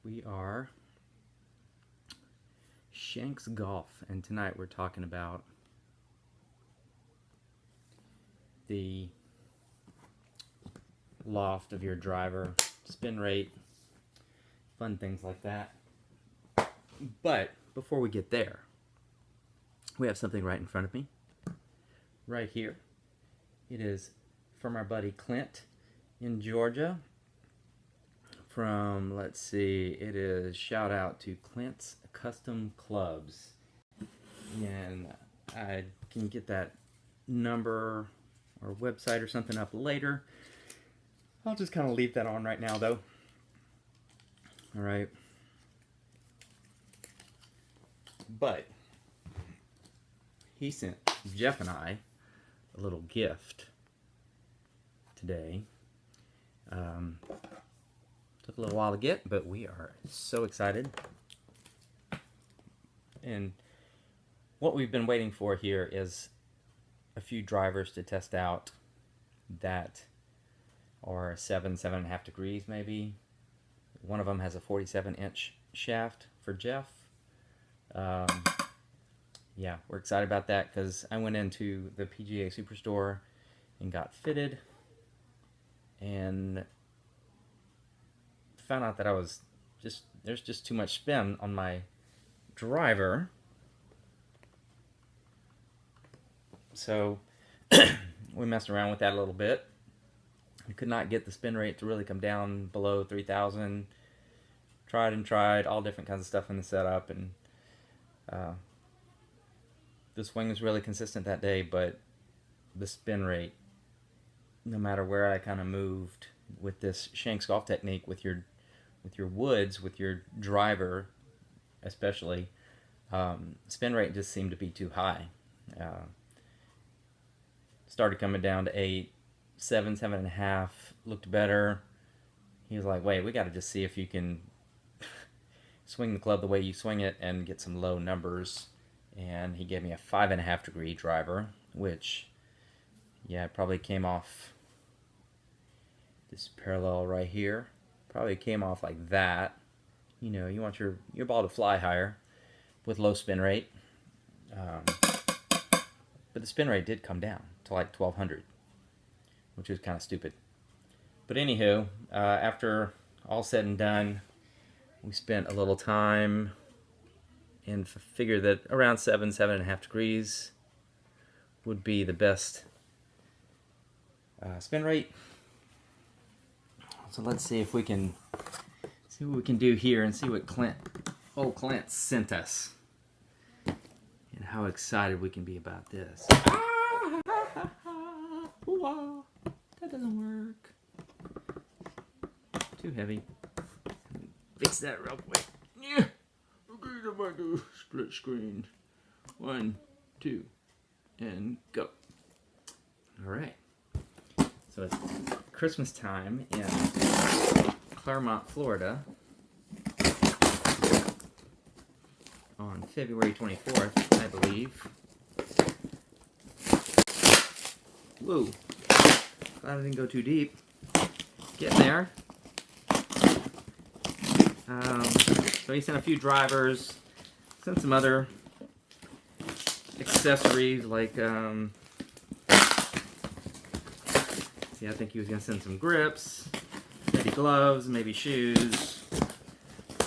We are Shanks Golf, and tonight we're talking about the loft of your driver, spin rate, fun things like that. But before we get there, we have something right in front of me, right here. It is from our buddy Clint in Georgia. From, let's see, it is shout out to Clint's Custom Clubs. And I can get that number or website or something up later. I'll just kind of leave that on right now though. All right. But he sent Jeff and I a little gift today. Took a little while to get, but we are so excited. And what we've been waiting for here is a few drivers to test out that are 7.5 degrees maybe. One of them has a 47-inch shaft for Jeff. Yeah, we're excited about that because I went into the PGA Superstore and got fitted and found out that there's just too much spin on my driver. So we messed around with that a little bit. We could not get the spin rate to really come down below 3,000. Tried all different kinds of stuff in the setup, and the swing was really consistent that day, but the spin rate, no matter where I kind of moved with this Shanks golf technique, with your woods, with your driver especially, spin rate just seemed to be too high. Started coming down to 8, 7, 7.5, looked better. He was like, wait, we got to just see if you can swing the club the way you swing it and get some low numbers. And he gave me a 5.5 degree driver, which, yeah, it probably came off this parallel right here. Probably came off like that. You know, you want your ball to fly higher with low spin rate. But the spin rate did come down to like 1,200, which is kind of stupid. But anywho, after all said and done, we spent a little time and figured that around 7.5 degrees would be the best spin rate. So let's see if we can see what we can do here and see what Clint sent us and how excited we can be about this. That doesn't work. Too heavy. Fix that real quick. Yeah. Okay, I'm going to split screen. 1, 2, and go. All right. So it's Christmas time in Claremont, Florida on February 24th, I believe. Whoa. Glad I didn't go too deep. Getting there. So he sent a few drivers, sent some other accessories like, I think he was going to send some grips, maybe gloves, maybe shoes.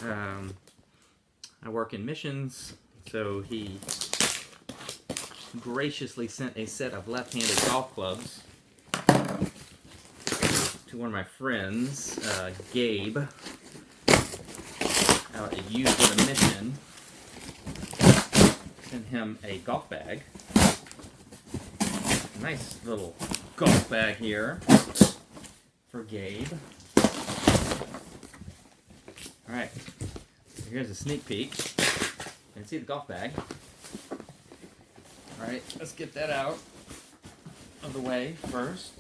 I work in missions, so he graciously sent a set of left-handed golf clubs to one of my friends, Gabe, out at Used with a Mission. Sent him a golf bag. Nice little golf bag here for Gabe. Alright, so here's a sneak peek. You can see the golf bag. Alright, let's get that out of the way first.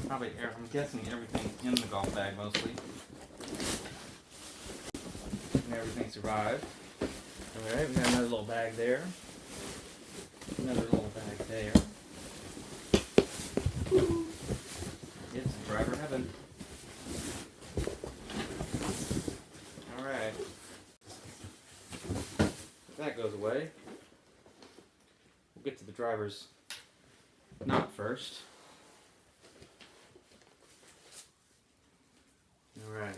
Probably, I'm guessing everything's in the golf bag mostly. And everything survived. Alright, we got another little bag there. Another little bag there. It's driver heaven. Alright. If that goes away, we'll get to the driver's knot first. Alright.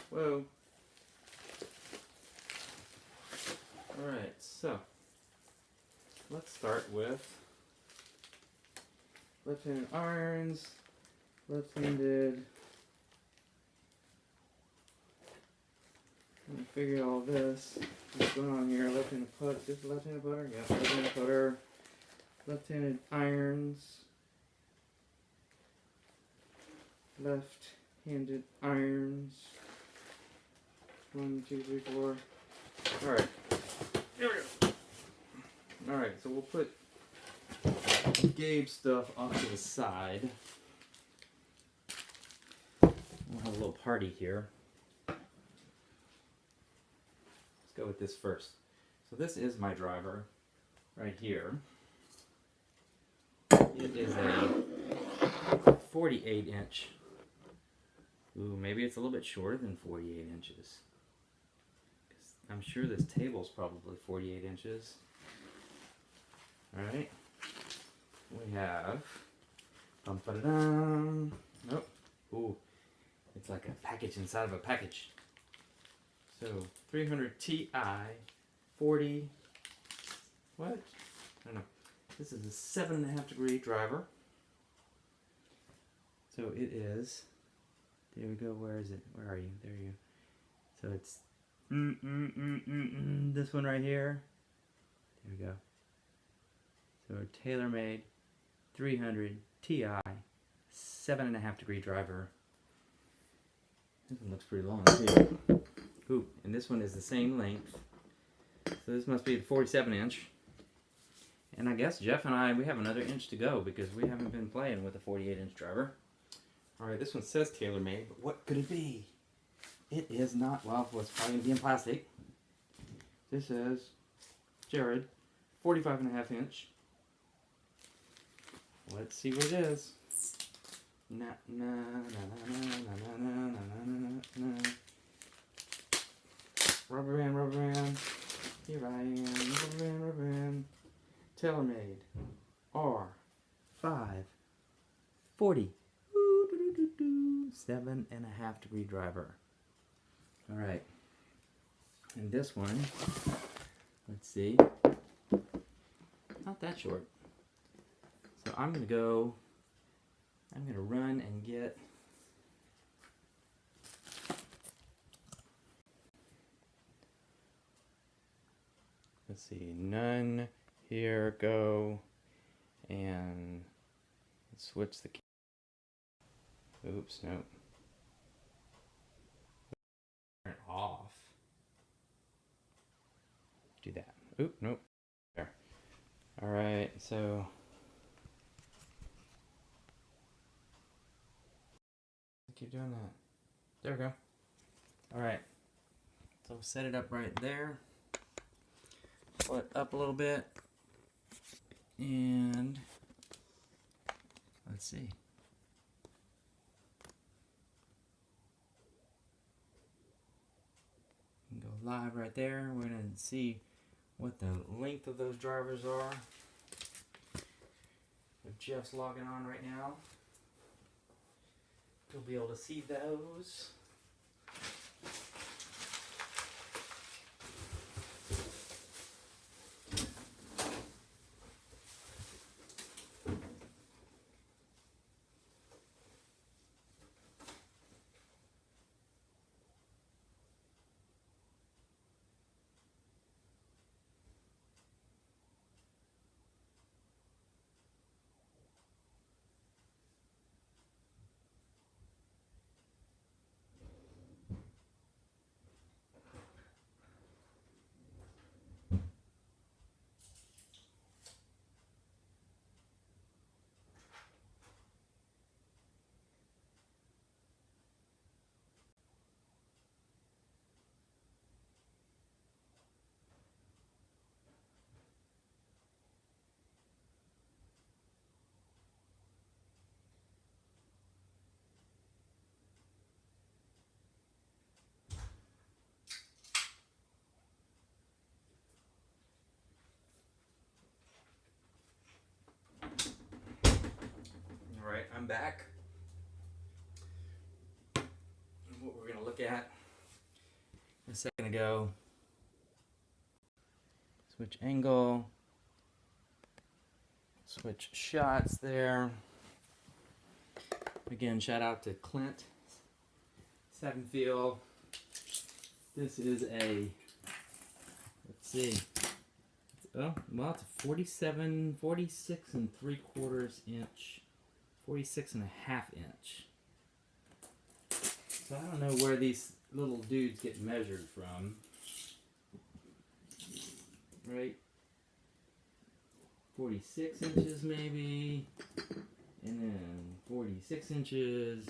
Whoa. Alright, so let's start with left-handed irons, left-handed. I'm gonna figure all this. What's going on here? Left-handed putter, just left-handed putter? Yeah, left-handed putter. Left-handed irons. Left-handed irons. 1, 2, 3, 4. Alright. Here we go. Alright, so we'll put Gabe's stuff off to the side. We'll have a little party here. Let's go with this first. So this is my driver right here. It is a 48 inch. Ooh, maybe it's a little bit shorter than 48 inches. I'm sure this table's probably 48 inches. Alright. We have... Nope. Ooh. It's like a package inside of a package. So, 300 Ti 40... What? I don't know. This is a 7.5 degree driver. So it is... There we go. Where is it? Where are you? There you go. So it's... This one right here. There we go. So a tailor-made 300 Ti 7.5 degree driver. This one looks pretty long too. Ooh, and this one is the same length. So this must be the 47 inch. And I guess Jeff and I, we have another inch to go because we haven't been playing with a 48 inch driver. Alright, this one says tailor-made, but what could it be? It is not, well, it's probably going to be in plastic. This says Jared, 45.5 inch. Let's see what it is. Na na na na na na na na na na. Rubber band, rubber band. Here I am, rubber band, rubber band. Tailor-made. R5 40. 7.5 degree driver. Alright. And this one, let's see. Not that short. So I'm going to run and get let's see, none, here, go, and let's switch the oops, nope. Turn it off. Do that. Oop, nope. There. Alright, so keep doing that. There we go. Alright. So set it up right there. Pull it up a little bit. And let's see. Go live right there. We're going to see what the length of those drivers are. If Jeff's logging on right now, you'll be able to see those. I'm back. And what we're going to look at a second ago. Switch angle. Switch shots there. Again, shout out to Clint. 7 feel. This is a, let's see. Oh, well, it's a 46 and 3/4 inch. 46 and a half inch. So I don't know where these little dudes get measured from. Right? 46 inches maybe. And then 46 inches.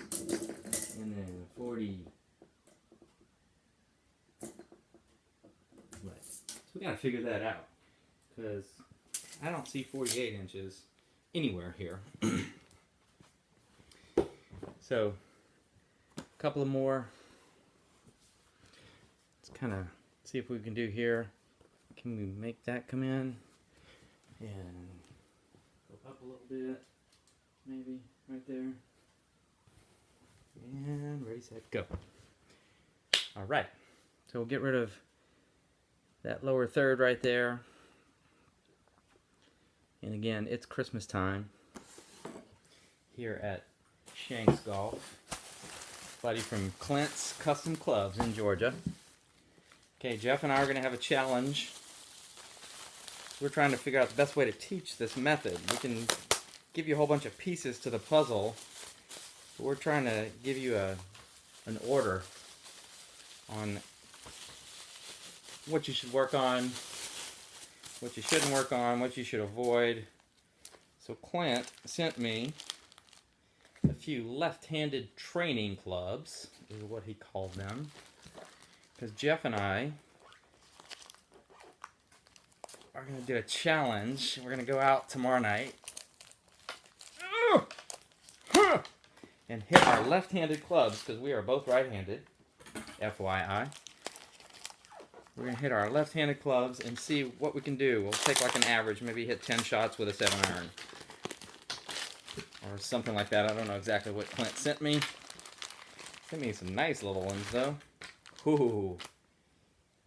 And then 40. Right. So we gotta figure that out. Because I don't see 48 inches anywhere here. So, a couple of more. Let's kind of see if we can do here. Can we make that come in? And go up a little bit. Maybe right there. And ready, set, go. All right. So we'll get rid of that lower third right there. And again, it's Christmas time here at Shanks Golf. Buddy from Clint's Custom Clubs in Georgia. Okay, Jeff and I are going to have a challenge. We're trying to figure out the best way to teach this method. We can give you a whole bunch of pieces to the puzzle, but we're trying to give you an order on what you should work on, what you shouldn't work on, what you should avoid. So Clint sent me a few left-handed training clubs, is what he called them, because Jeff and I are going to do a challenge. We're going to go out tomorrow night and hit our left-handed clubs, because we are both right-handed, FYI. We're going to hit our left-handed clubs and see what we can do. We'll take like an average, maybe hit 10 shots with a 7-iron. Or something like that. I don't know exactly what Clint sent me. Sent me some nice little ones, though. Ooh.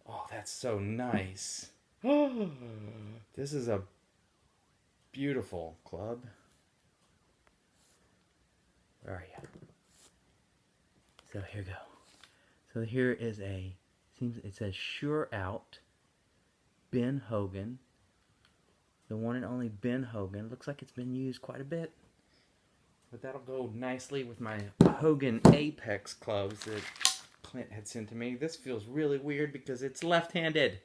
Oh, that's so nice. This is a beautiful club. Where are you? So here we go. So here is a, it says Sure Out, Ben Hogan. The one and only Ben Hogan. Looks like it's been used quite a bit. But that'll go nicely with my Hogan Apex clubs that Clint had sent to me. This feels really weird because it's left-handed.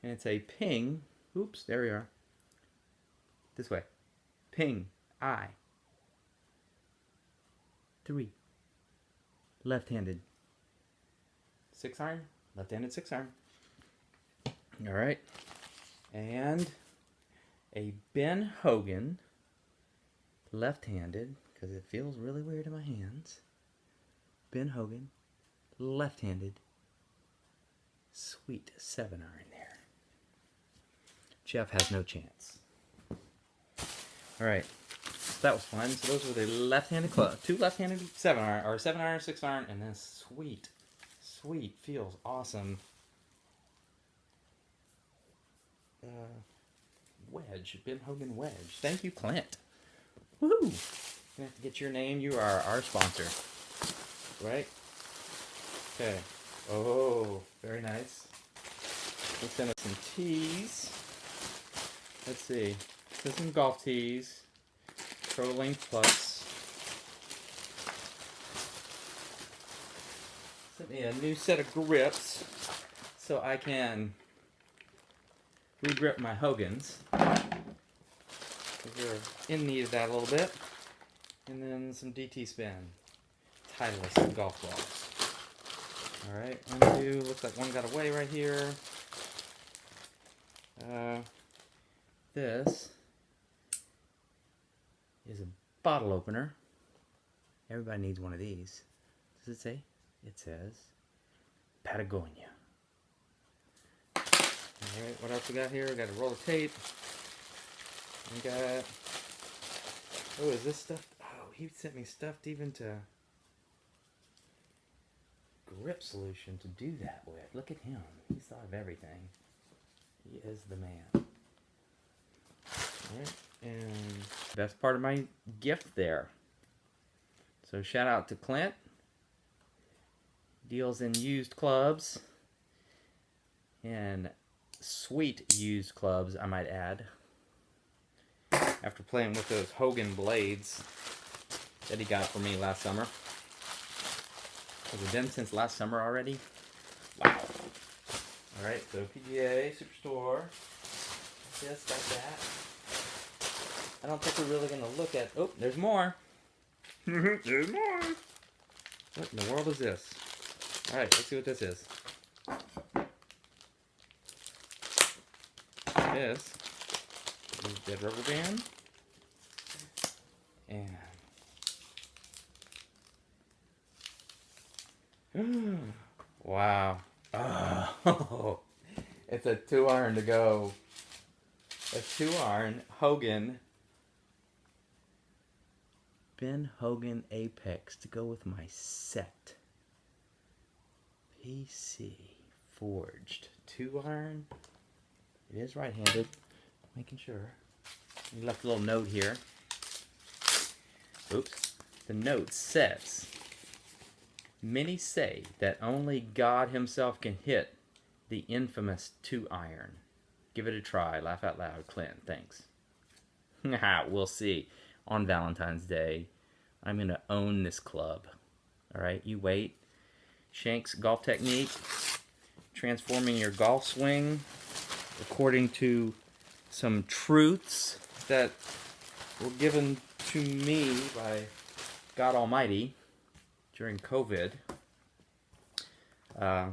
And it's a ping. Oops, there we are. This way. Ping. I. 3. Left-handed. 6-iron. Left-handed 6-iron. Alright. And a Ben Hogan. Left-handed, because it feels really weird in my hands. Ben Hogan, left-handed, sweet 7-iron there. Jeff has no chance. All right, so that was fun. So those were the left-handed club, 2 left-handed 7-iron, or 7-iron, 6-iron, and then sweet, feels awesome. Wedge, Ben Hogan Wedge. Thank you, Clint. Woo! Gonna have to get your name. You are our sponsor, right? Okay. Oh, very nice. Let's send us some tees. Let's see. Send some golf tees. Pro Length Plus. Sent me a new set of grips so I can re-grip my Hogans. We're in need of that a little bit. And then some DT Spin. Titleist golf balls. Alright, 1, 2. Looks like one got away right here. This is a bottle opener. Everybody needs one of these. Does it say? It says Patagonia. Alright, what else we got here? We got a roll of tape. We got, oh, is this stuff? Oh, he sent me stuffed even to grip solution to do that with. Look at him. He's thought of everything. He is the man. Alright, and best part of my gift there. So shout out to Clint. Deals in used clubs. And sweet used clubs, I might add. After playing with those Hogan blades that he got for me last summer. Has it been since last summer already? Wow. Alright, so PGA, Superstore. This, like that. I don't think we're really going to look at... Oh, there's more. There's more. What in the world is this? Alright, let's see what this is. This is dead rubber band. And... wow. Oh, it's a 2-iron to go. A 2-iron Hogan. Ben Hogan Apex to go with my set. PC forged 2-iron. It is right-handed. Making sure. He left a little note here. Oops. The note says, many say that only God himself can hit the infamous 2-iron. Give it a try. Laugh out loud. Clint. Thanks. We'll see. On Valentine's Day, I'm going to own this club. Alright, you wait. Shanks Golf Technique. Transforming your golf swing according to some truths that were given to me by God Almighty during COVID. Yeah,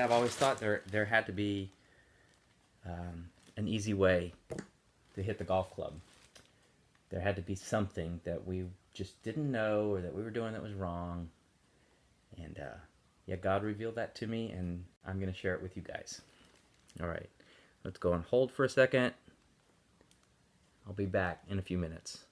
I've always thought there had to be an easy way to hit the golf club. There had to be something that we just didn't know or that we were doing that was wrong. And yeah, God revealed that to me, and I'm going to share it with you guys. All right, let's go and hold for a second. I'll be back in a few minutes.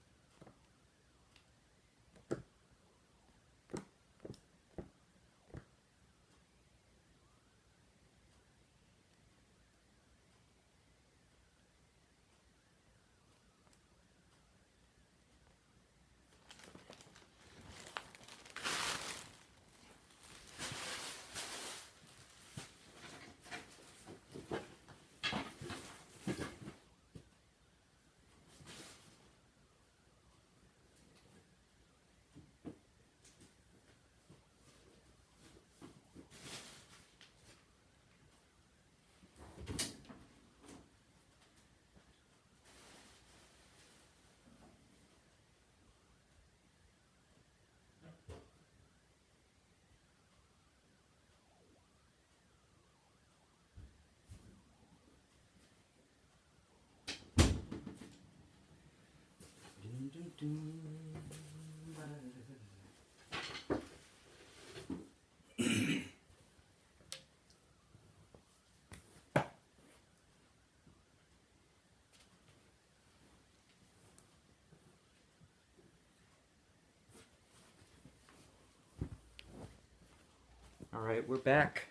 All right, we're back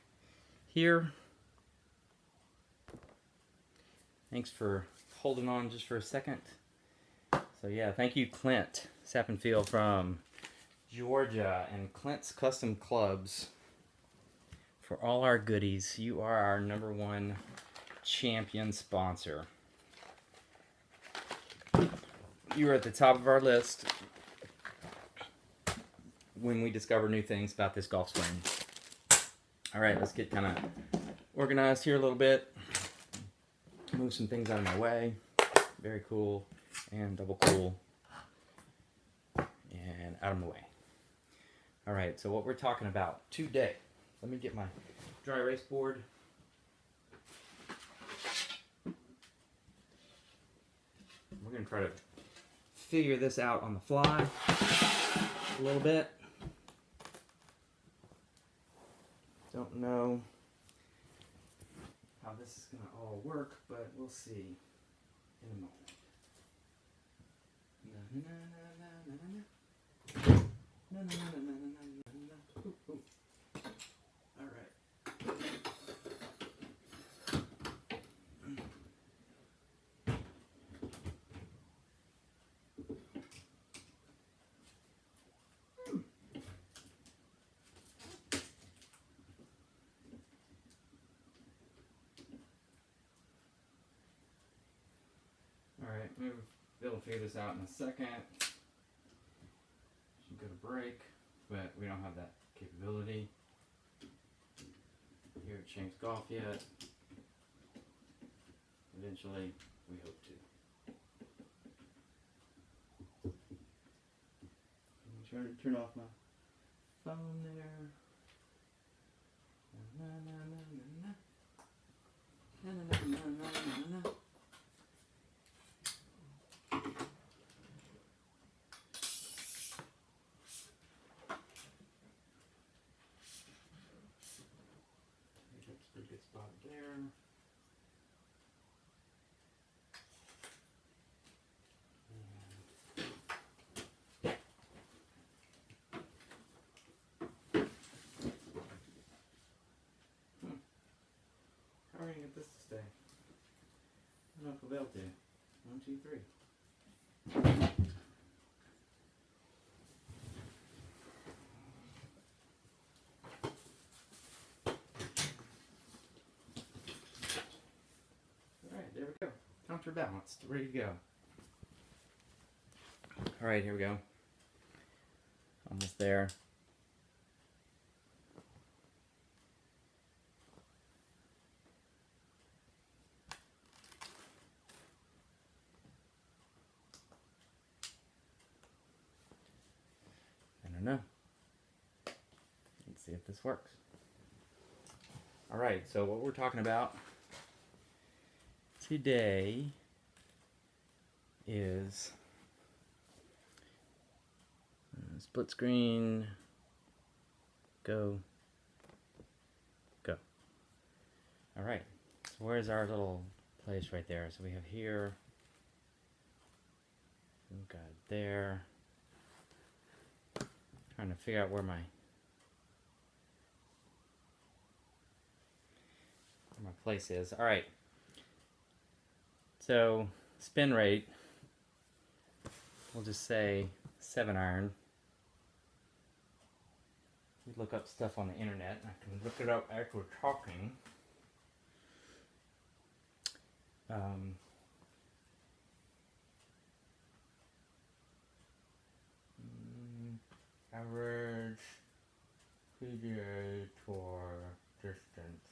here. Thanks for holding on just for a second. So yeah, thank you, Clint Sappenfield from Georgia and Clint's Custom Clubs for all our goodies. You are our #1 champion sponsor. You are at the top of our list when we discover new things about this golf swing. All right, let's get kind of organized here a little bit. Move some things out of my way. Very cool and double cool. And out of my way. All right, so what we're talking about today. Let me get my dry erase board. We're going to try to figure this out on the fly a little bit. Don't know how this is going to all work, but we'll see in a moment. Ooh, ooh. All right. Alright, maybe we'll be able to figure this out in a second. Should go to break, but we don't have that capability here at Shanks Golf yet. Eventually, we hope to. I'm trying to turn off my phone there. Na, na, na, na, na. Na, na, na, na, na, na, na. That's a pretty good spot there. How are we going to get this to stay? I don't know if we'll be able to. 1, 2, 3. Alright, there we go. Counterbalanced. Ready to go. Alright, here we go. Almost there. I don't know. Let's see if this works. Alright, so what we're talking about today is split screen, go. Alright, so where's our little place right there? So we have here, we've got there. Trying to figure out where my place is. Alright, so spin rate, we'll just say 7-iron. We look up stuff on the internet. I can look it up as we're talking. Average PGA Tour distance.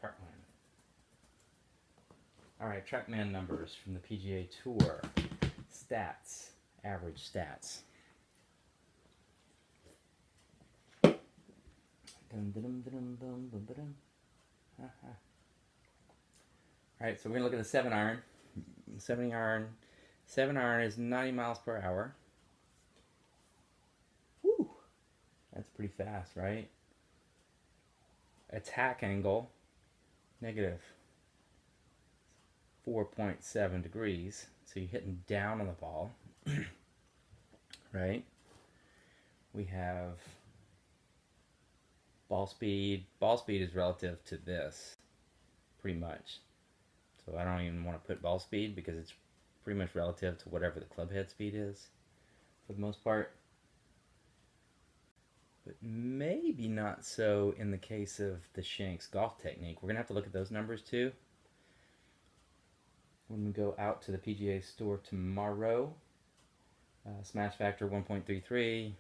Trackman. Alright, Trackman numbers from the PGA Tour. Stats. Average stats. Alright, so we're going to look at the 7-iron. 7-iron is 90 miles per hour. Whew. That's pretty fast, right? Attack angle, negative 4.7 degrees. So you're hitting down on the ball. Right? We have ball speed. Ball speed is relative to this, pretty much. So I don't even want to put ball speed because it's pretty much relative to whatever the club head speed is, for the most part. But maybe not so in the case of the Shanks golf technique. We're going to have to look at those numbers too when we go out to the PGA store tomorrow. Smash factor 1.33.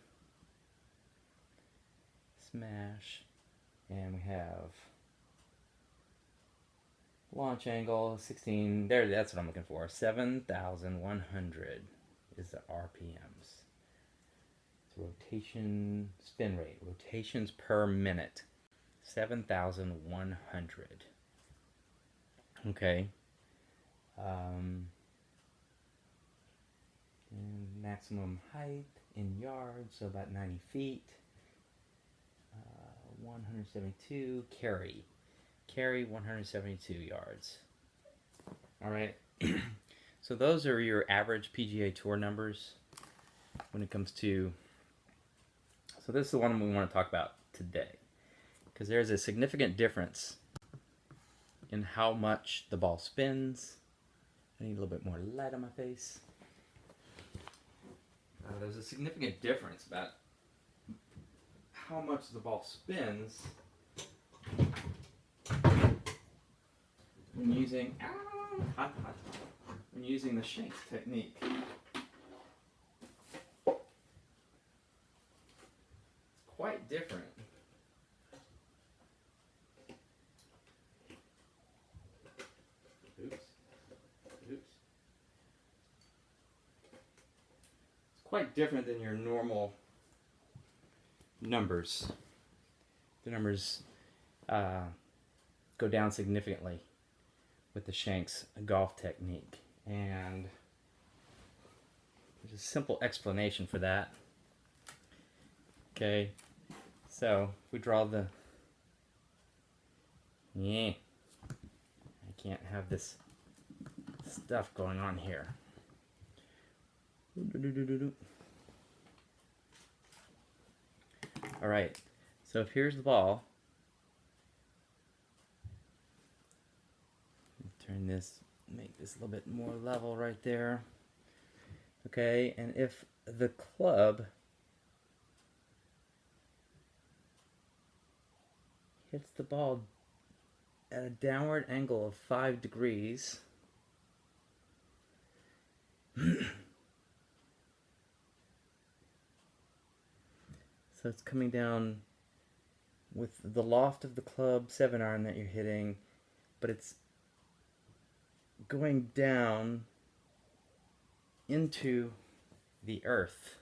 Smash. And we have launch angle 16. There, that's what I'm looking for. 7,100 is the RPMs. Rotation spin rate, rotations per minute, 7,100. Okay. And maximum height in yards, so about 90 feet. 172 carry 172 yards. All right. So those are your average PGA Tour numbers. when it comes to, so this is the one we want to talk about today, because there's a significant difference in how much the ball spins. I need a little bit more light on my face. There's a significant difference about how much the ball spins when using when using the Shanks technique. It's quite different. Oops. It's quite different than your normal numbers. The numbers go down significantly with the Shanks golf technique, and there's a simple explanation for that. Okay, so we draw the, I can't have this stuff going on here. All right, so if here's the ball, turn this, make this a little bit more level right there. Okay, and if the club hits the ball at a downward angle of 5 degrees, so it's coming down with the loft of the club 7-iron that you're hitting, but it's going down into the earth.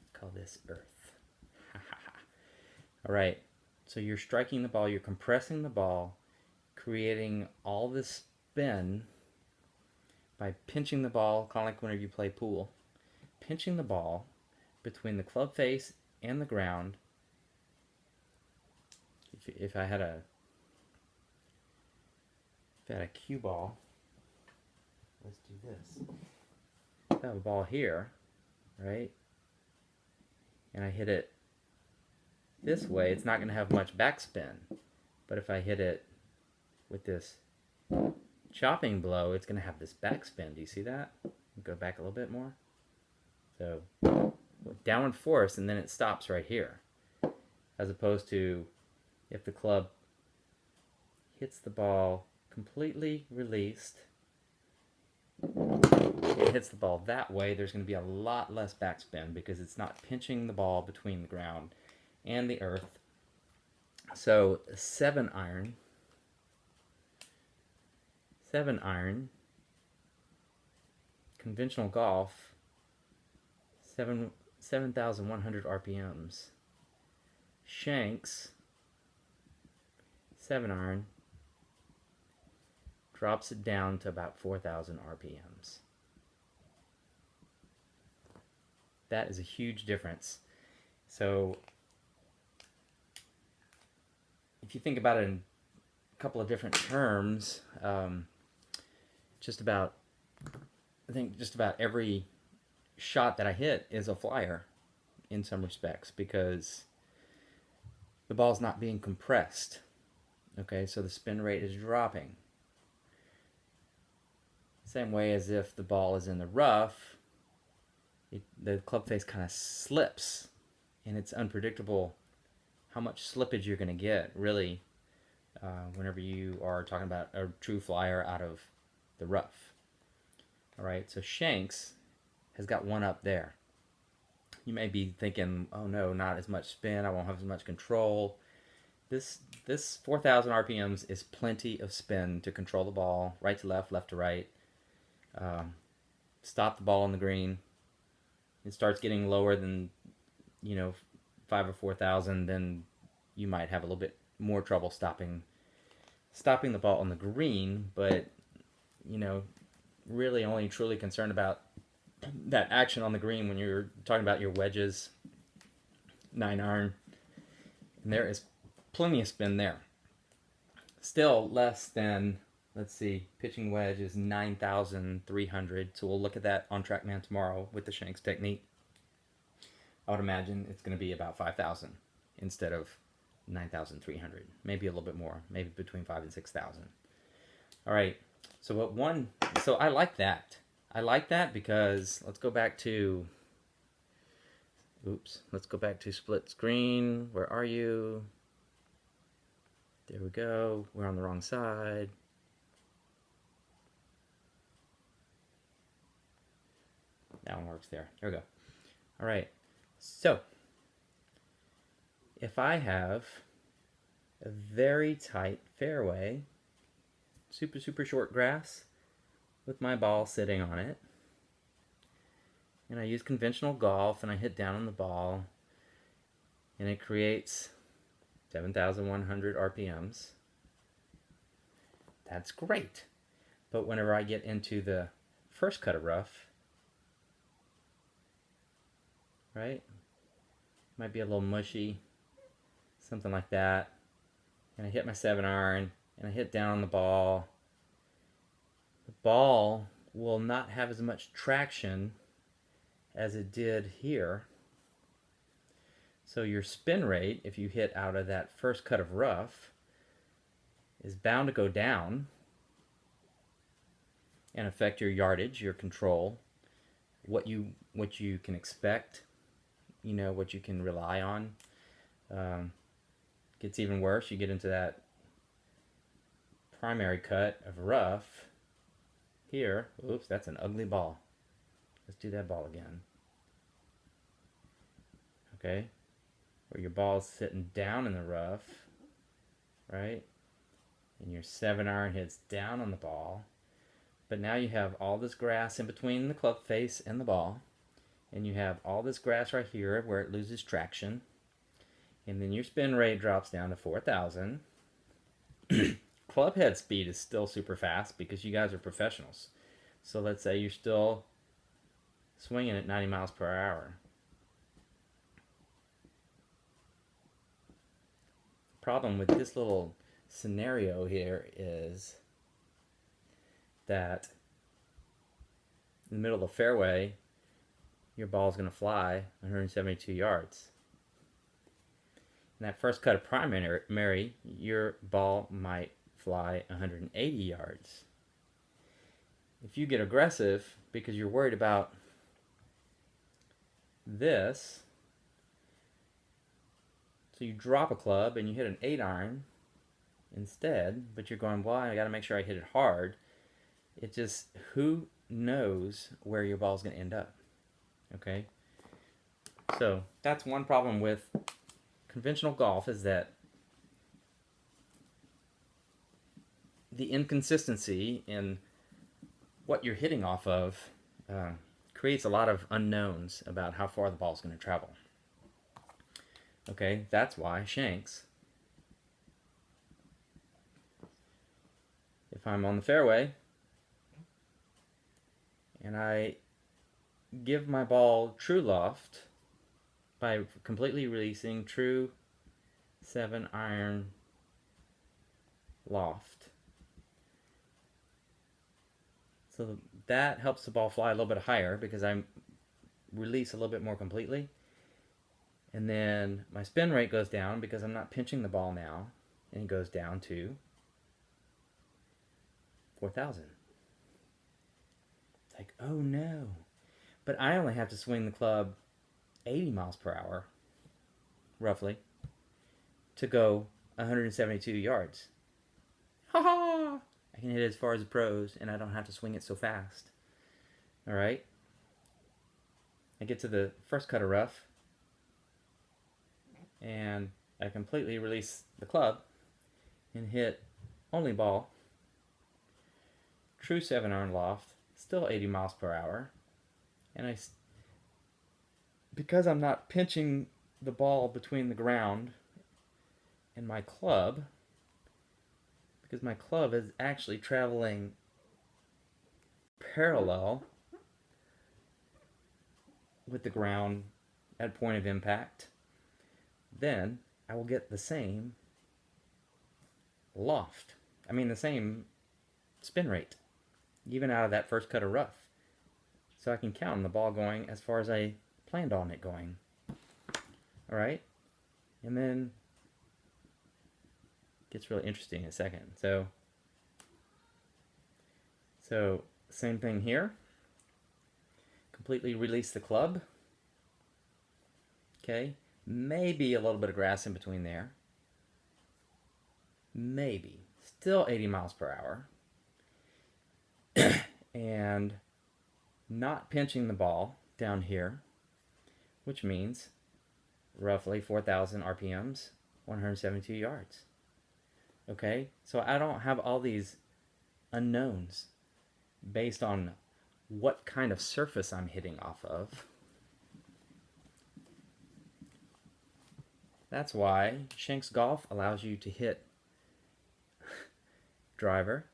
Let's call this earth. All right, so you're striking the ball, you're compressing the ball, creating all this spin by pinching the ball, kind of like whenever you play pool, pinching the ball between the club face and the ground. If I had a cue ball, let's do this. If I have a ball here, right, and I hit it this way, it's not going to have much backspin. But if I hit it with this chopping blow, it's going to have this backspin. Do you see that? Go back a little bit more. So downward force, and then it stops right here. As opposed to if the club hits the ball completely released, it hits the ball that way, there's going to be a lot less backspin because it's not pinching the ball between the ground and the earth. So 7-iron, conventional golf, 7,100 RPMs. Shanks, 7-iron, drops it down to about 4,000 RPMs. That is a huge difference. So if you think about it in a couple of different terms, I think just about every shot that I hit is a flyer in some respects because the ball's not being compressed. Okay, so the spin rate is dropping. Same way as if the ball is in the rough, the club face kind of slips, and it's unpredictable how much slippage you're going to get, really, whenever you are talking about a true flyer out of the rough. All right, so Shanks has got one up there. You may be thinking, oh no, not as much spin, I won't have as much control. This 4,000 RPMs is plenty of spin to control the ball, right to left, left to right. Stop the ball on the green. It starts getting lower than, 5 or 4,000, then you might have a little bit more trouble stopping the ball on the green, but really only truly concerned about that action on the green when you're talking about your wedges, 9-iron, and there is plenty of spin there. Still less than, let's see, pitching wedge is 9,300, so we'll look at that on TrackMan tomorrow with the Shanks technique. I would imagine it's going to be about 5,000 instead of 9,300. Maybe a little bit more, maybe between 5 and 6,000. All right. So what one? So I like that. I like that because let's go back to. Oops. Let's go back to split screen. Where are you? There we go. We're on the wrong side. That one works there. There we go. All right. So if I have a very tight fairway, super short grass with my ball sitting on it, and I use conventional golf and I hit down on the ball and it creates 7,100 RPMs, that's great. But whenever I get into the first cut of rough, right, might be a little mushy, something like that, and I hit my 7-iron and I hit down on the ball will not have as much traction as it did here. So your spin rate, if you hit out of that first cut of rough, is bound to go down and affect your yardage, your control, what you can expect, what you can rely on. Gets even worse. You get into that primary cut of rough here. Oops, that's an ugly ball. Let's do that ball again. Okay, where your ball's sitting down in the rough, right? And your 7-iron hits down on the ball. But now you have all this grass in between the club face and the ball. And you have all this grass right here where it loses traction. And then your spin rate drops down to 4,000. Club head speed is still super fast because you guys are professionals. So let's say you're still swinging at 90 miles per hour. The problem with this little scenario here is that in the middle of the fairway, your ball is going to fly 172 yards. In that first cut of primary, your ball might fly 180 yards. If you get aggressive because you're worried about this, so you drop a club and you hit an 8-iron instead, but you're going, well, I got to make sure I hit it hard. It just, who knows where your ball's going to end up? Okay? So that's one problem with conventional golf, is that the inconsistency in what you're hitting off of creates a lot of unknowns about how far the ball's going to travel. Okay, that's why Shanks, if I'm on the fairway and I give my ball true loft by completely releasing true 7-iron loft, so that helps the ball fly a little bit higher because I release a little bit more completely. And then my spin rate goes down because I'm not pinching the ball now, and it goes down to 4,000. It's like, oh no. But I only have to swing the club 80 miles per hour, roughly, to go 172 yards. Ha ha! I can hit it as far as the pros, and I don't have to swing it so fast. All right? I get to the first cut of rough, and I completely release the club and hit only ball, true 7-iron loft, still 80 miles per hour, and because I'm not pinching the ball between the ground and my club, because my club is actually traveling parallel with the ground at point of impact, then I will get the same loft. The same spin rate, even out of that first cut of rough. So I can count on the ball going as far as I planned on it going. All right, and then it gets really interesting in a second. So same thing here. Completely release the club. Okay, maybe a little bit of grass in between there. Maybe. Still 80 miles per hour. And not pinching the ball down here, which means roughly 4,000 RPMs, 172 yards. Okay, so I don't have all these unknowns based on what kind of surface I'm hitting off of. That's why Shanks Golf allows you to hit driver,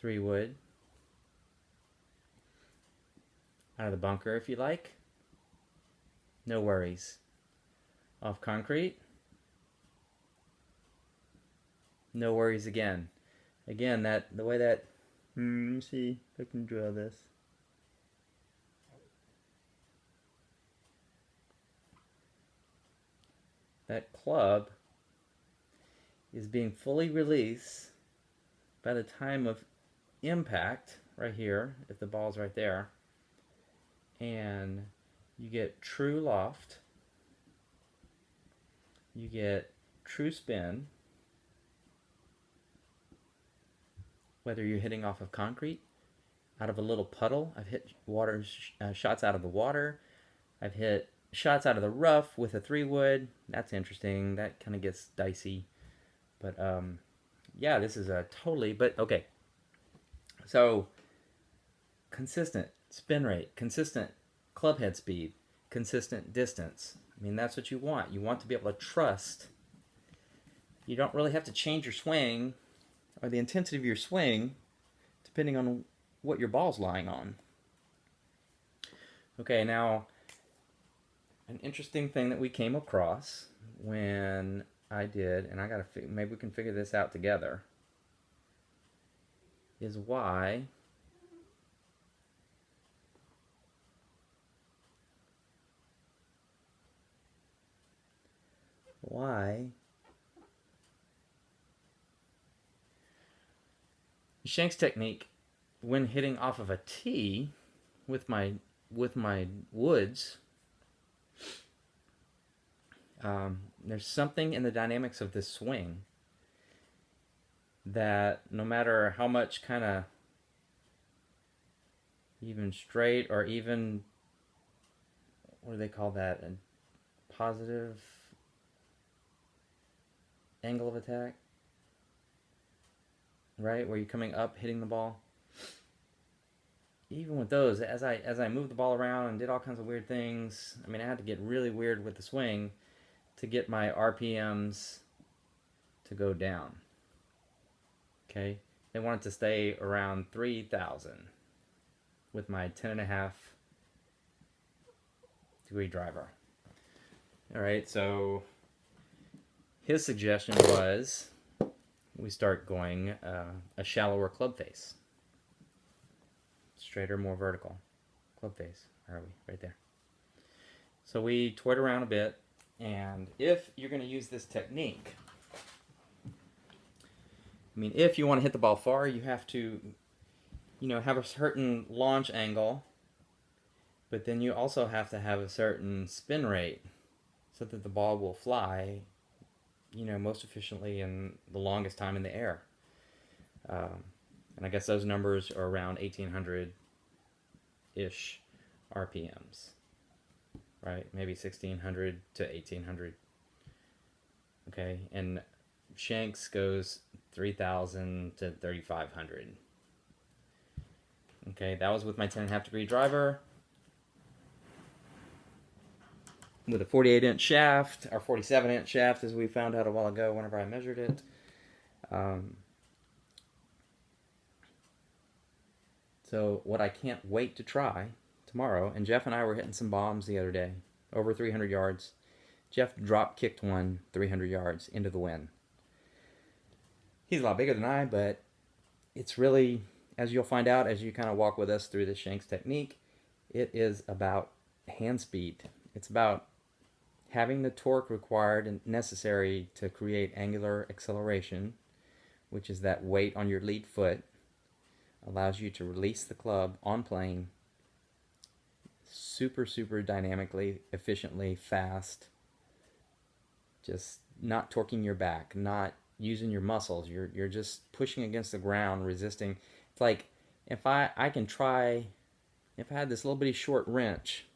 3-wood, out of the bunker if you like. No worries. Off concrete. No worries again. Again, the way that... let me see if I can draw this. That club is being fully released by the time of impact right here, if the ball's right there. And you get true loft. You get true spin. Whether you're hitting off of concrete, out of a little puddle. I've hit shots out of the water. I've hit shots out of the rough with a 3-wood. That's interesting. That kind of gets dicey. But yeah, this is a totally... But okay. So consistent spin rate, consistent club head speed, consistent distance. I mean, that's what you want. You want to be able to trust. You don't really have to change your swing or the intensity of your swing depending on what your ball's lying on. Okay, now an interesting thing that we came across when I did, and I gotta maybe we can figure this out together, is why Shanks technique when hitting off of a tee with my woods, there's something in the dynamics of this swing that no matter how much kind of even straight or even, what do they call that, a positive angle of attack, right, where you're coming up hitting the ball, even with those, as I moved the ball around and did all kinds of weird things, I mean, I had to get really weird with the swing to get my RPMs to go down. Okay, they wanted to stay around 3,000 with my 10.5 degree driver. All right, so his suggestion was we start going a shallower club face. Straighter, more vertical club face. Where are we? Right there. So we toyed around a bit, and if you're going to use this technique, I mean, if you want to hit the ball far, you have to, have a certain launch angle, but then you also have to have a certain spin rate so that the ball will fly, most efficiently and the longest time in the air. And I guess those numbers are around 1,800-ish RPMs, right? Maybe 1,600 to 1,800. Okay, and Shanks goes 3,000 to 3,500. Okay, that was with my 10.5 degree driver with a 48-inch shaft, or 47-inch shaft, as we found out a while ago whenever I measured it. So what I can't wait to try tomorrow, and Jeff and I were hitting some bombs the other day, over 300 yards. Jeff drop kicked one 300 yards into the wind. He's a lot bigger than I, but it's really, as you'll find out as you kind of walk with us through the Shanks technique, it is about hand speed. It's about having the torque required and necessary to create angular acceleration, which is that weight on your lead foot, allows you to release the club on plane super dynamically, efficiently, fast, just not torquing your back, not using your muscles. You're just pushing against the ground, resisting. It's like if I had this little bitty short wrench,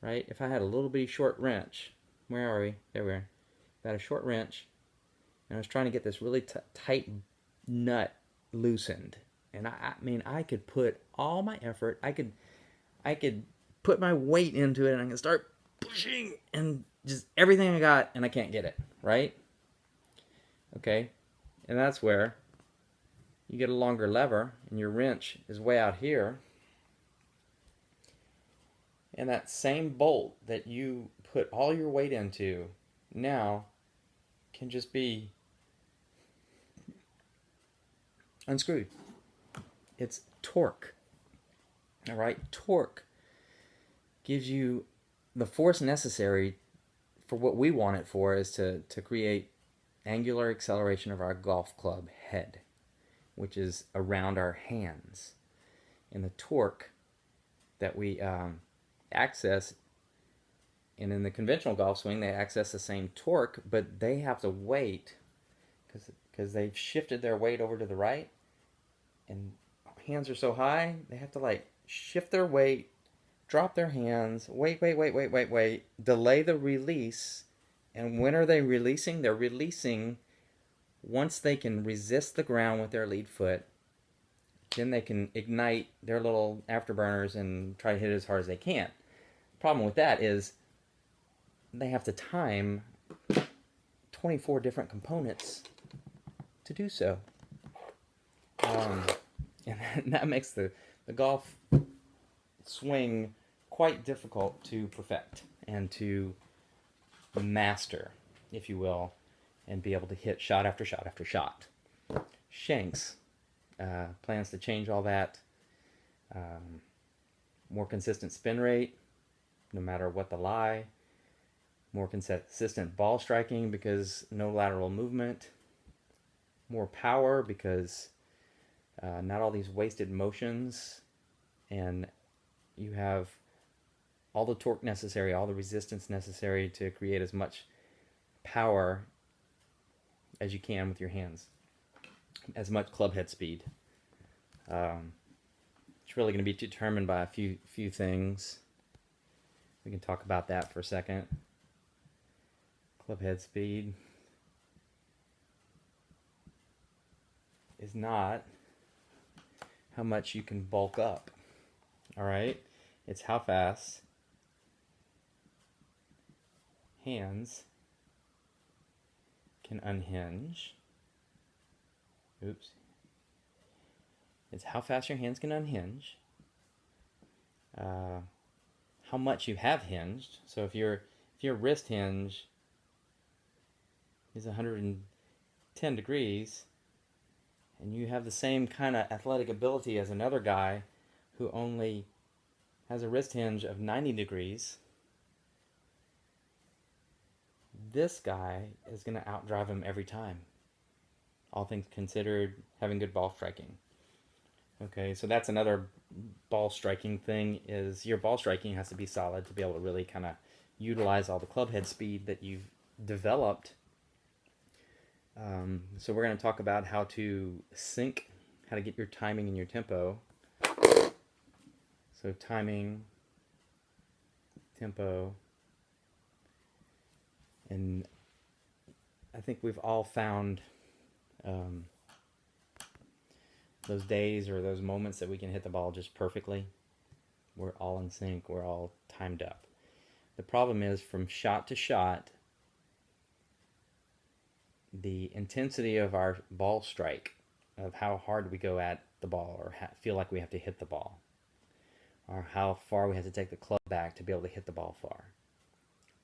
right? If I had a little bitty short wrench, where are we? There we are. If I had a short wrench, and I was trying to get this really tight nut loosened, and I mean, I could put all my effort. I could put my weight into it, and I can start pushing, and just everything I got, and I can't get it, right? Okay, and that's where you get a longer lever, and your wrench is way out here, and that same bolt that you put all your weight into now can just be unscrewed. It's torque. All right, torque gives you the force necessary for what we want it for, is to create angular acceleration of our golf club head, which is around our hands. And the torque that we access, and in the conventional golf swing, they access the same torque, but they have to wait because they've shifted their weight over to the right, and hands are so high, they have to like shift their weight, drop their hands, wait, delay the release. And when are they releasing? They're releasing once they can resist the ground with their lead foot. Then they can ignite their little afterburners and try to hit it as hard as they can. The problem with that is they have to time 24 different components to do so. And that makes the golf swing quite difficult to perfect and to master, if you will, and be able to hit shot after shot after shot. Shanks plans to change all that. More consistent spin rate, no matter what the lie. More consistent ball striking because no lateral movement. More power because not all these wasted motions, and you have all the torque necessary, all the resistance necessary to create as much power as you can with your hands, as much club head speed. It's really going to be determined by a few things. We can talk about that for a second. Club head speed is not how much you can bulk up. All right? It's how fast hands can unhinge. Oops. It's how fast your hands can unhinge. How much you have hinged. So if your wrist hinge is 110 degrees, and you have the same kind of athletic ability as another guy who only has a wrist hinge of 90 degrees, this guy is going to outdrive him every time. All things considered, having good ball striking. Okay, so that's another ball striking thing, is your ball striking has to be solid to be able to really kind of utilize all the club head speed that you've developed. So we're going to talk about how to sync, how to get your timing and your tempo. So timing, tempo, and I think we've all found those days or those moments that we can hit the ball just perfectly. We're all in sync, we're all timed up. The problem is, from shot to shot, the intensity of our ball strike, of how hard we go at the ball or feel like we have to hit the ball, or how far we have to take the club back to be able to hit the ball far,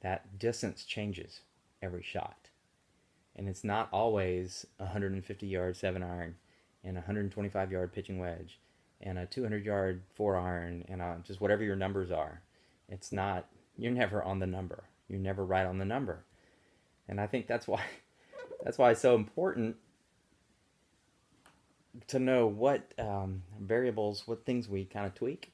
that distance changes every shot. And it's not always a 150-yard 7-iron and a 125-yard pitching wedge and a 200-yard 4-iron and just whatever your numbers are. It's not you're never on the number. You're never right on the number. And I think that's why it's so important to know what variables, what things we kind of tweak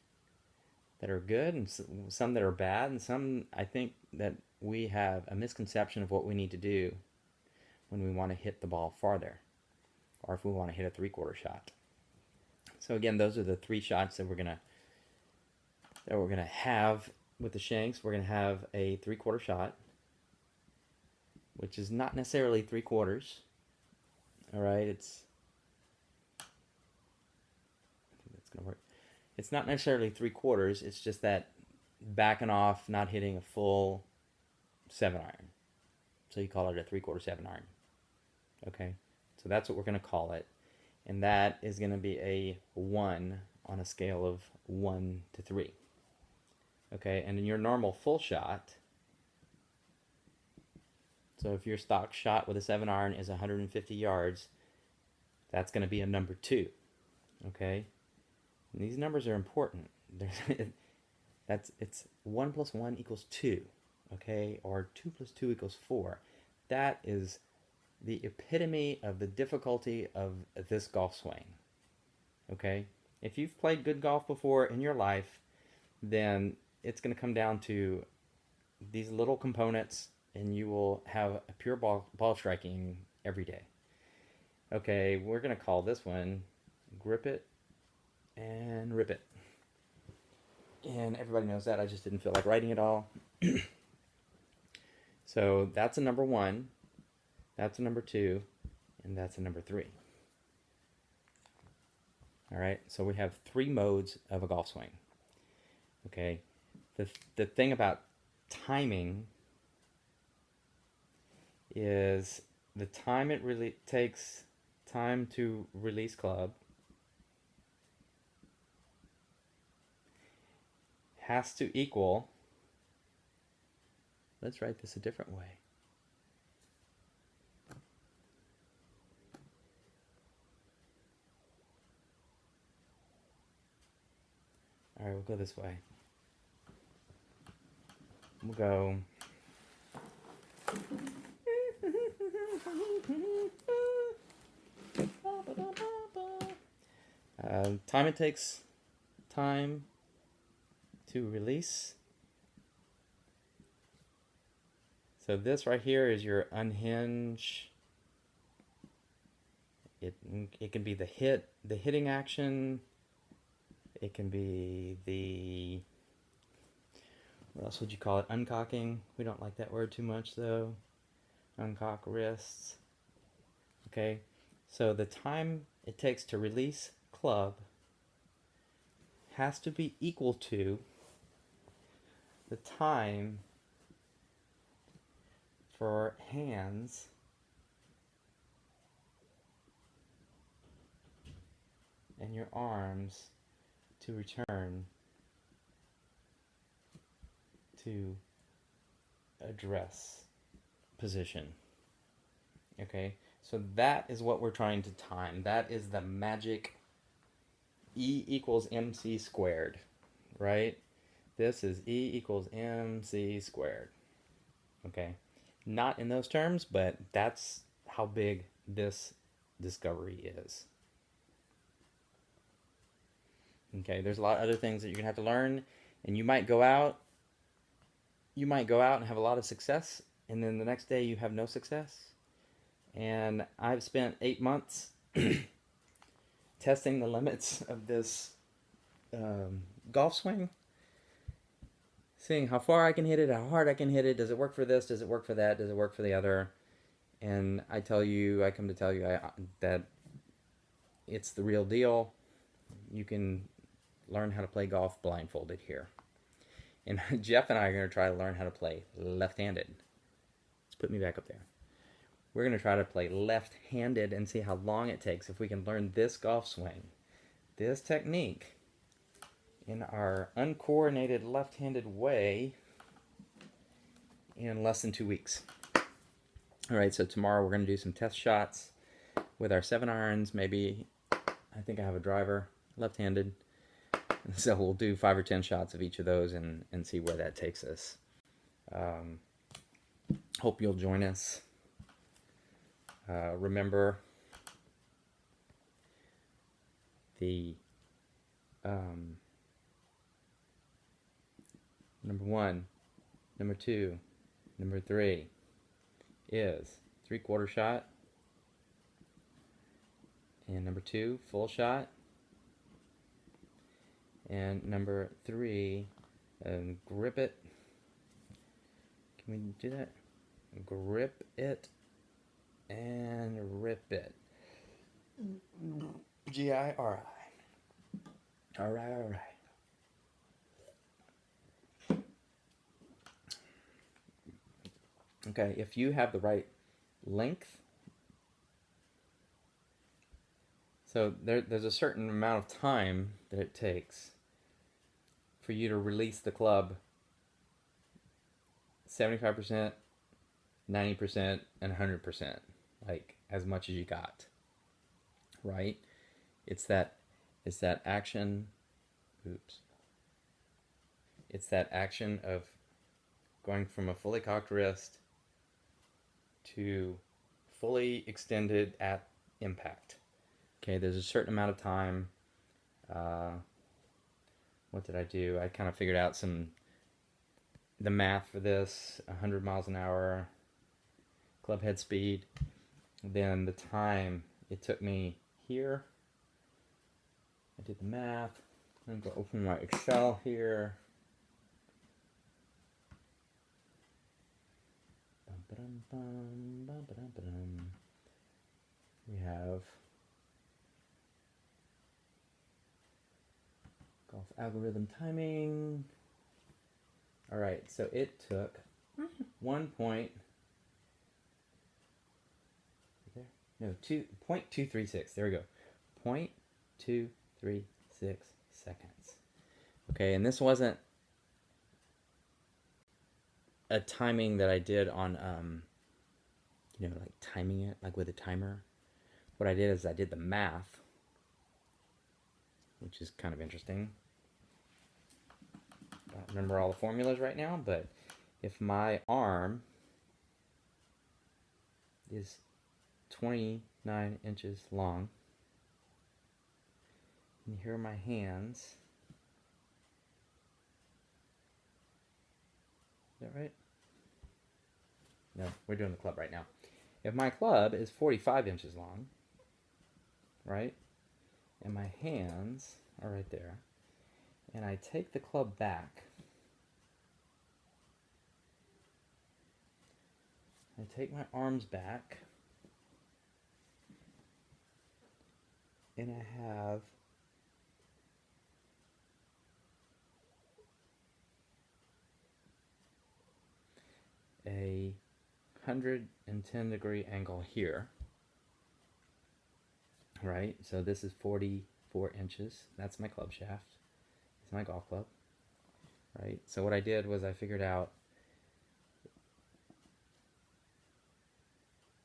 that are good, and some that are bad, and some I think that we have a misconception of what we need to do when we want to hit the ball farther, or if we want to hit a 3/4 shot. So again, those are the 3 shots that we're gonna have with the Shanks. We're gonna have a 3/4 shot, which is not necessarily 3/4. All right, I think that's gonna work. It's not necessarily 3/4. It's just that backing off, not hitting a full 7-iron. So you call it a 3/4 7-iron. Okay, so that's what we're gonna call it, and that is gonna be a 1 on a scale of 1 to 3. Okay, and in your normal full shot, so if your stock shot with a 7-iron is 150 yards, that's going to be a number 2. Okay, and these numbers are important. It's 1 plus 1 equals 2. Okay, or 2 plus 2 equals 4. That is the epitome of the difficulty of this golf swing. Okay, if you've played good golf before in your life, then it's going to come down to these little components, and you will have a pure ball striking every day. Okay, we're going to call this one grip it and rip it. And everybody knows that. I just didn't feel like writing it all. So that's a number 1, that's a number 2, and that's a number 3. All right, so we have 3 modes of a golf swing. Okay, the thing about timing is the time it really takes time to release club has to equal, let's write this a different way. All right, we'll go this way. We'll go time it takes time to release. So this right here is your unhinge. It can be the hitting action. It can be the, what else would you call it? Uncocking. We don't like that word too much though. Uncock wrists. Okay, so the time it takes to release club has to be equal to the time for hands and your arms to return to address position. Okay, so that is what we're trying to time. That is the magic E equals MC squared, right? This is E equals MC squared. Okay, not in those terms, but that's how big this discovery is. Okay, there's a lot of other things that you're gonna have to learn, and you might go out and have a lot of success, and then the next day you have no success. And I've spent 8 months testing the limits of this golf swing, seeing how far I can hit it, how hard I can hit it. Does it work for this? Does it work for that? Does it work for the other? And I come to tell you that it's the real deal. You can learn how to play golf blindfolded here. And Jeff and I are going to try to learn how to play left-handed. Let's put me back up there. We're going to try to play left-handed and see how long it takes if we can learn this golf swing, this technique, in our uncoordinated left-handed way in less than 2 weeks. All right, so tomorrow we're going to do some test shots with our 7-irons. Maybe, I think I have a driver, left-handed. So we'll do 5 or 10 shots of each of those and see where that takes us. Hope you'll join us. Remember the number 1, number 2, number 3 is 3/4 shot, and number 2, full shot, and number 3, grip it. Can we do that? Grip it and rip it. G-I-R-I. Alright. Okay, if you have the right length, so there's a certain amount of time that it takes for you to release the club 75%, 90%, and 100%, like as much as you got, right? It's that action, it's that action of going from a fully cocked wrist to fully extended at impact. Okay, there's a certain amount of time. What did I do? I kind of figured out the math for this. 100 miles an hour club head speed. Then the time it took me here. I did the math. I'm going to open my Excel here. We have golf algorithm timing. All right, so it took 2.236. There we go. 0.236 seconds. Okay, and this wasn't a timing that I did on, like timing it, like with a timer. What I did is I did the math, which is kind of interesting. I don't remember all the formulas right now, but if my arm is 29 inches long, and here are my hands. Is that right? No, we're doing the club right now. If my club is 45 inches long, right, and my hands are right there, and I take the club back, I take my arms back, and I have a 110-degree angle here, right? So this is 44 inches. That's my club shaft. It's my golf club, right? So what I did was I figured out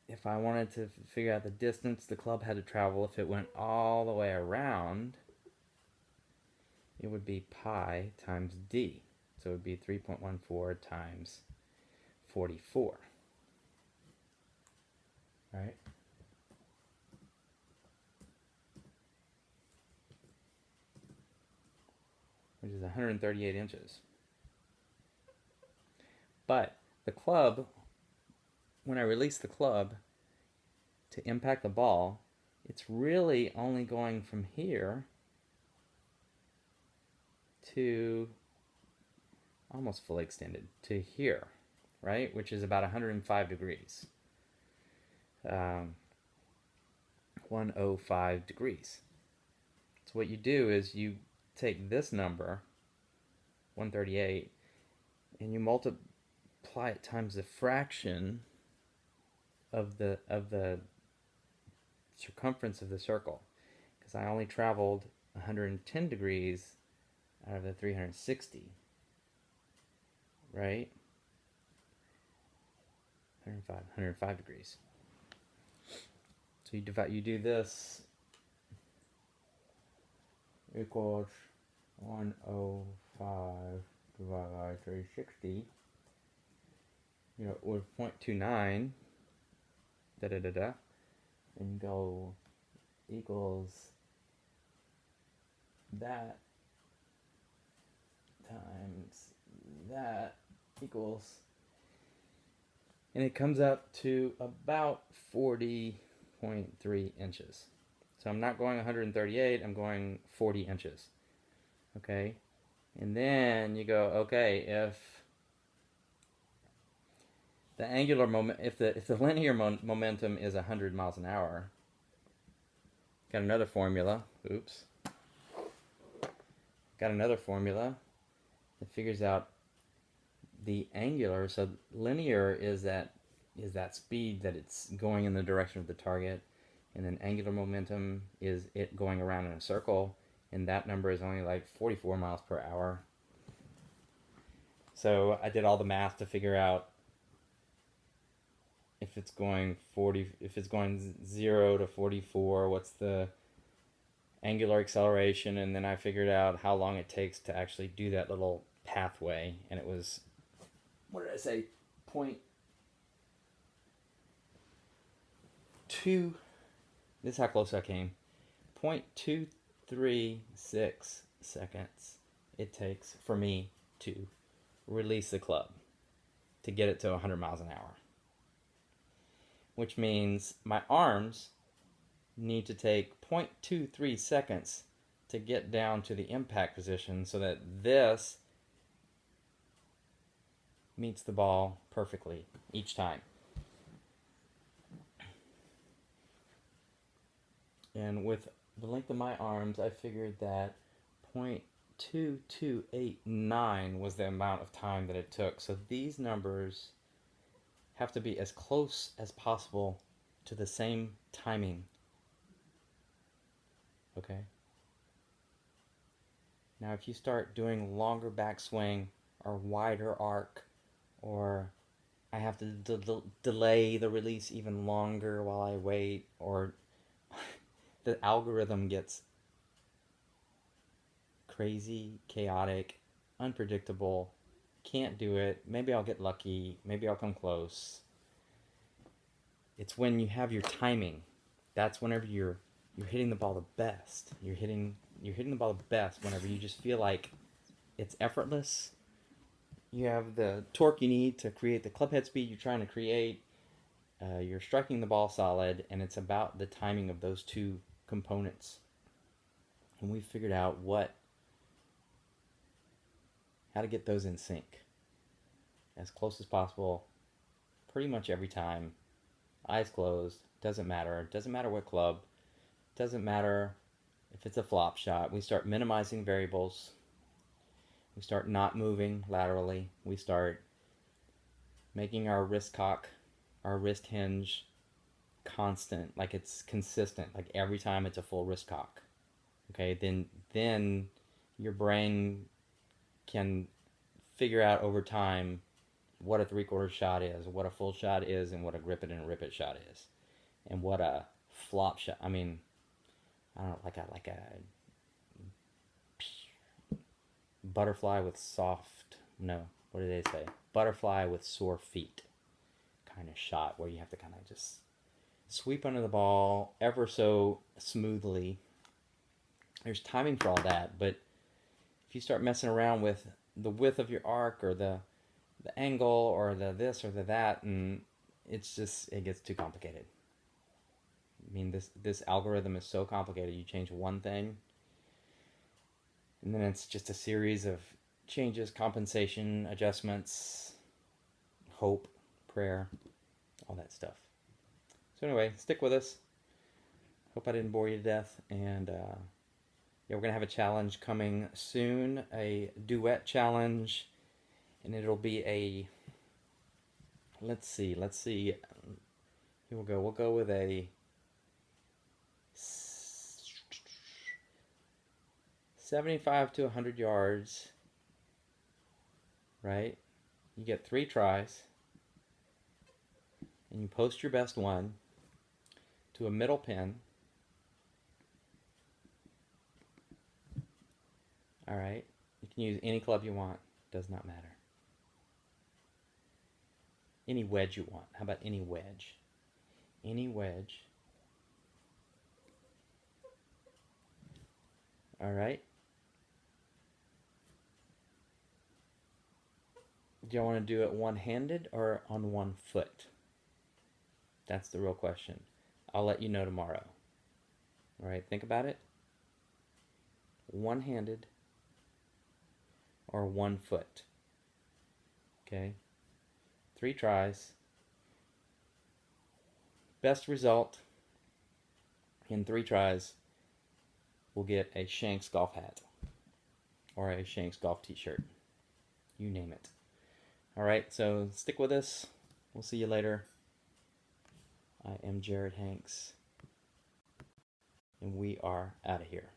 if I wanted to figure out the distance the club had to travel, if it went all the way around, it would be pi times d. So it would be 3.14 times 44. Right? Which is 138 inches. But the club, when I release the club to impact the ball, it's really only going from here to almost fully extended to here, right? Which is about 105 degrees. 105 degrees. So what you do is you take this number, 138, and you multiply it times the fraction of the circumference of the circle, because I only traveled 110 degrees out of the 360, right? 105 degrees. So you do this equals 105 divided by 360. you know, with 0.29, da da da da, and go equals that times that equals, and it comes up to about 40.3 inches. So I'm not going 138, I'm going 40 inches. Okay? And then you go, okay, if the angular moment, if the linear momentum is 100 miles an hour, got another formula. Oops. Got another formula that figures out the angular. So linear is that speed that it's going in the direction of the target, and then angular momentum is it going around in a circle, and that number is only like 44 miles per hour. So I did all the math to figure out if it's going 0 to 44, what's the angular acceleration, and then I figured out how long it takes to actually do that little pathway, and it was, what did I say, point two, this is how close I came, 0.236 seconds it takes for me to release the club to get it to 100 miles an hour, which means my arms need to take 0.23 seconds to get down to the impact position so that this meets the ball perfectly each time. And with the length of my arms, I figured that 0.2289 was the amount of time that it took. So these numbers have to be as close as possible to the same timing. Okay? Now if you start doing longer backswing or wider arc, or I have to delay the release even longer while I wait, or the algorithm gets crazy, chaotic, unpredictable, can't do it, maybe I'll get lucky, maybe I'll come close. It's when you have your timing, that's whenever you're hitting the ball the best. You're hitting the ball the best whenever you just feel like it's effortless. You have the torque you need to create the club head speed you're trying to create. You're striking the ball solid, and it's about the timing of those two components. And we figured out how to get those in sync as close as possible, pretty much every time. Eyes closed, doesn't matter what club, doesn't matter if it's a flop shot. We start minimizing variables. We start not moving laterally. We start making our wrist cock, our wrist hinge constant, like it's consistent, like every time it's a full wrist cock. Okay, then your brain can figure out over time what a 3/4 shot is, what a full shot is, and what a grip it and a rip it shot is, and what a flop shot. I mean, I don't know, like a butterfly with soft, no, what do they say? Butterfly with sore feet kind of shot, where you have to kind of just sweep under the ball ever so smoothly. There's timing for all that, but if you start messing around with the width of your arc, or the angle, or the this or the that, and it gets too complicated. I mean, this algorithm is so complicated. You change one thing, and then it's just a series of changes, compensation, adjustments, hope, prayer, all that stuff. So anyway, stick with us. Hope I didn't bore you to death. And yeah, we're going to have a challenge coming soon, a duet challenge. And it'll be a, let's see. Here we'll go. We'll go with a 75 to 100 yards, right? You get 3 tries, and you post your best one to a middle pin. All right, you can use any club you want, does not matter. Any wedge you want. How about any wedge? Any wedge. All right. Do you want to do it one-handed or on one foot? That's the real question. I'll let you know tomorrow. All right, think about it. One-handed or 1 foot. Okay. 3 tries. Best result in 3 tries will get a Shanks golf hat or a Shanks golf t-shirt. You name it. All right, so stick with us. We'll see you later. I am Jared Hanks, and we are out of here.